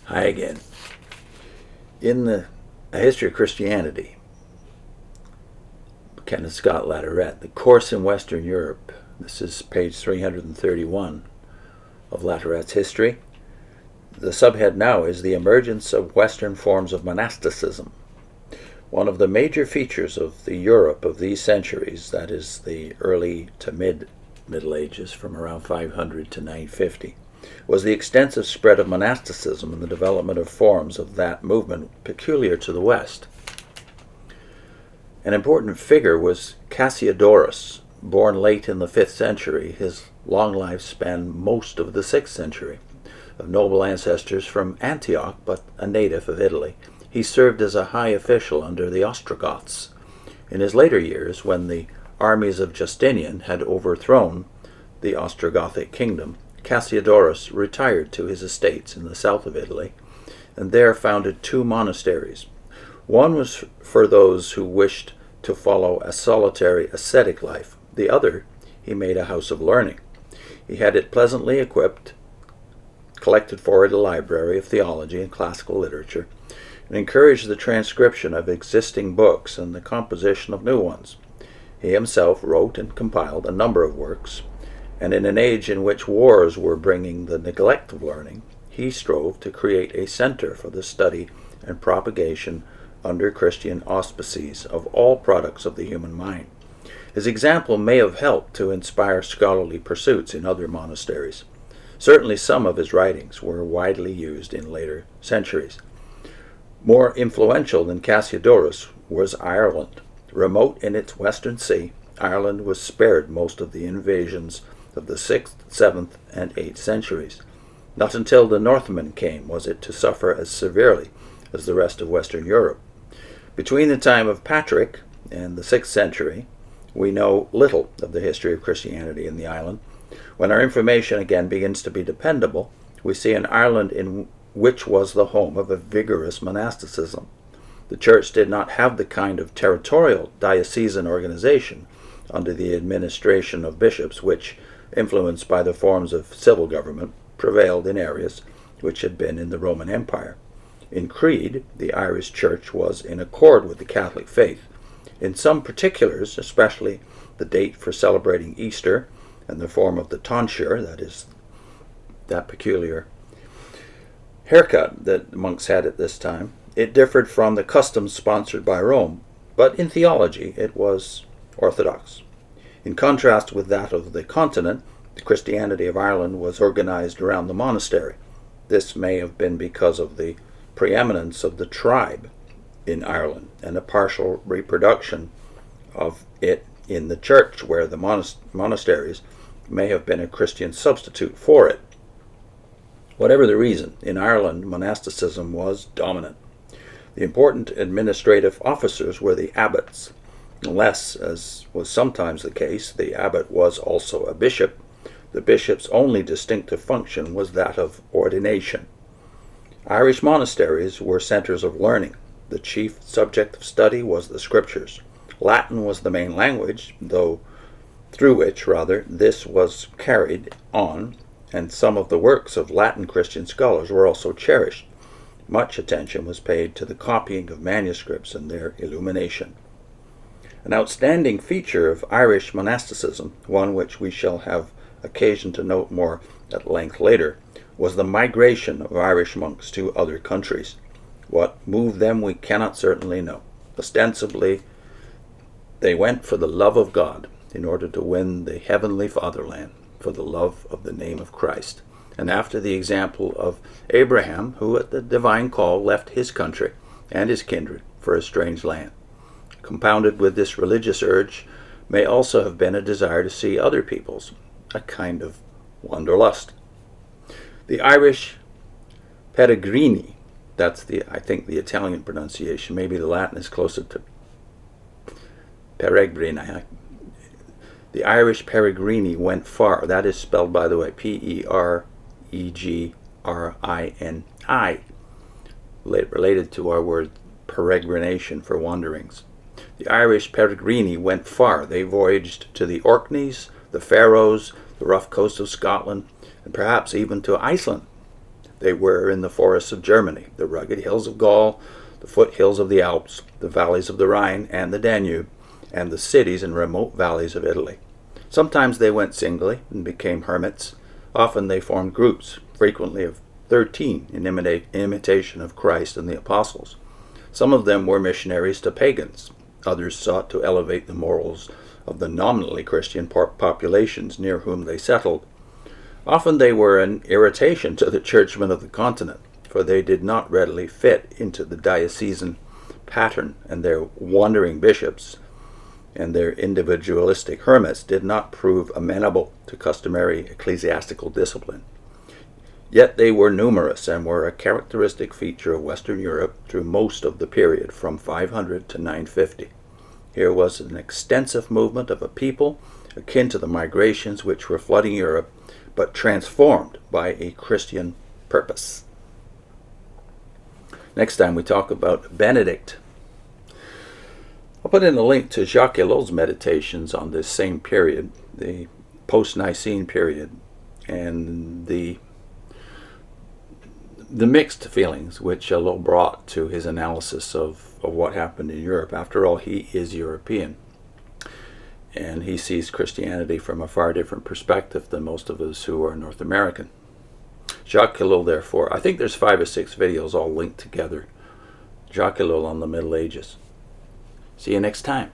Hi again. In A History of Christianity, Kenneth Latourette, The Course in Western Europe. This is page 331 of Latourette's history. The subhead now is The Emergence of Western Forms of Monasticism. One of the major features of the Europe of these centuries, that is the early to Middle Ages from around 500 to 950, was the extensive spread of monasticism and the development of forms of that movement peculiar to the West. An important figure was Cassiodurus, born late in the 5th century. His long life spanned most of the 6th century. Of noble ancestors from Antioch, but a native of Italy, he served as a high official under the Ostrogoths. In his later years, when the armies of Justinian had overthrown the Ostrogothic kingdom, Cassiodurus retired to his estates in the south of Italy, and there founded 2 monasteries. One was for those who wished to follow a solitary ascetic life. The other he made a house of learning. He had it pleasantly equipped, collected for it a library of theology and classical literature, and encouraged the transcription of existing books and the composition of new ones. He himself wrote and compiled a number of works, and in an age in which wars were bringing the neglect of learning, he strove to create a center for the study and propagation under Christian auspices of all products of the human mind. His example may have helped to inspire scholarly pursuits in other monasteries. Certainly some of his writings were widely used in later centuries. More influential than Cassiodurus was Ireland. Remote in its western sea, Ireland was spared most of the invasions of the 6th, 7th, and 8th centuries. Not until the Northmen came was it to suffer as severely as the rest of Western Europe. Between the time of Patrick and the 6th century, we know little of the history of Christianity in the island. When our information again begins to be dependable, we see an Ireland in which was the home of a vigorous monasticism. The Church did not have the kind of territorial diocesan organization under the administration of bishops which, influenced by the forms of civil government, prevailed in areas which had been in the Roman Empire. In creed, the Irish Church was in accord with the Catholic faith. In some particulars, especially the date for celebrating Easter and the form of the tonsure, that is, that peculiar haircut that monks had at this time, it differed from the customs sponsored by Rome, but in theology it was orthodox. In contrast with that of the continent, the Christianity of Ireland was organized around the monastery. This may have been because of the preeminence of the tribe in Ireland and a partial reproduction of it in the church, where the monasteries may have been a Christian substitute for it. Whatever the reason, in Ireland monasticism was dominant. The important administrative officers were the abbots. Unless, as was sometimes the case, the abbot was also a bishop, the bishop's only distinctive function was that of ordination. Irish monasteries were centers of learning. The chief subject of study was the Scriptures. Latin was the main language, through which this was carried on, and some of the works of Latin Christian scholars were also cherished. Much attention was paid to the copying of manuscripts and their illumination. An outstanding feature of Irish monasticism, one which we shall have occasion to note more at length later, was the migration of Irish monks to other countries. What moved them we cannot certainly know. Ostensibly, they went for the love of God, in order to win the heavenly fatherland, for the love of the name of Christ. And after the example of Abraham, who at the divine call left his country and his kindred for a strange land. Compounded with this religious urge may also have been a desire to see other peoples, a kind of wanderlust. The Irish peregrini, that's the Italian pronunciation, maybe the Latin is closer to peregrini. The Irish peregrini went far. That is spelled, by the way, Peregrini, related to our word peregrination for wanderings. The Irish peregrini went far. They voyaged to the Orkneys, the Faroes, the rough coast of Scotland, and perhaps even to Iceland. They were in the forests of Germany, the rugged hills of Gaul, the foothills of the Alps, the valleys of the Rhine and the Danube, and the cities and remote valleys of Italy. Sometimes they went singly and became hermits. Often they formed groups, frequently of 13, in imitation of Christ and the apostles. Some of them were missionaries to pagans. Others sought to elevate the morals of the nominally Christian populations near whom they settled. Often they were an irritation to the churchmen of the continent, for they did not readily fit into the diocesan pattern, and their wandering bishops and their individualistic hermits did not prove amenable to customary ecclesiastical discipline. Yet they were numerous and were a characteristic feature of Western Europe through most of the period from 500 to 950. Here was an extensive movement of a people akin to the migrations which were flooding Europe, but transformed by a Christian purpose. Next time we talk about Benedict. I'll put in a link to Jacques Ellul's meditations on this same period, the post-Nicene period, and the mixed feelings which Ellul brought to his analysis of what happened in Europe. After all, he is European, and he sees Christianity from a far different perspective than most of us who are North American. Jacques Ellul, therefore, I think there's 5 or 6 videos all linked together. Jacques Ellul on the Middle Ages. See you next time.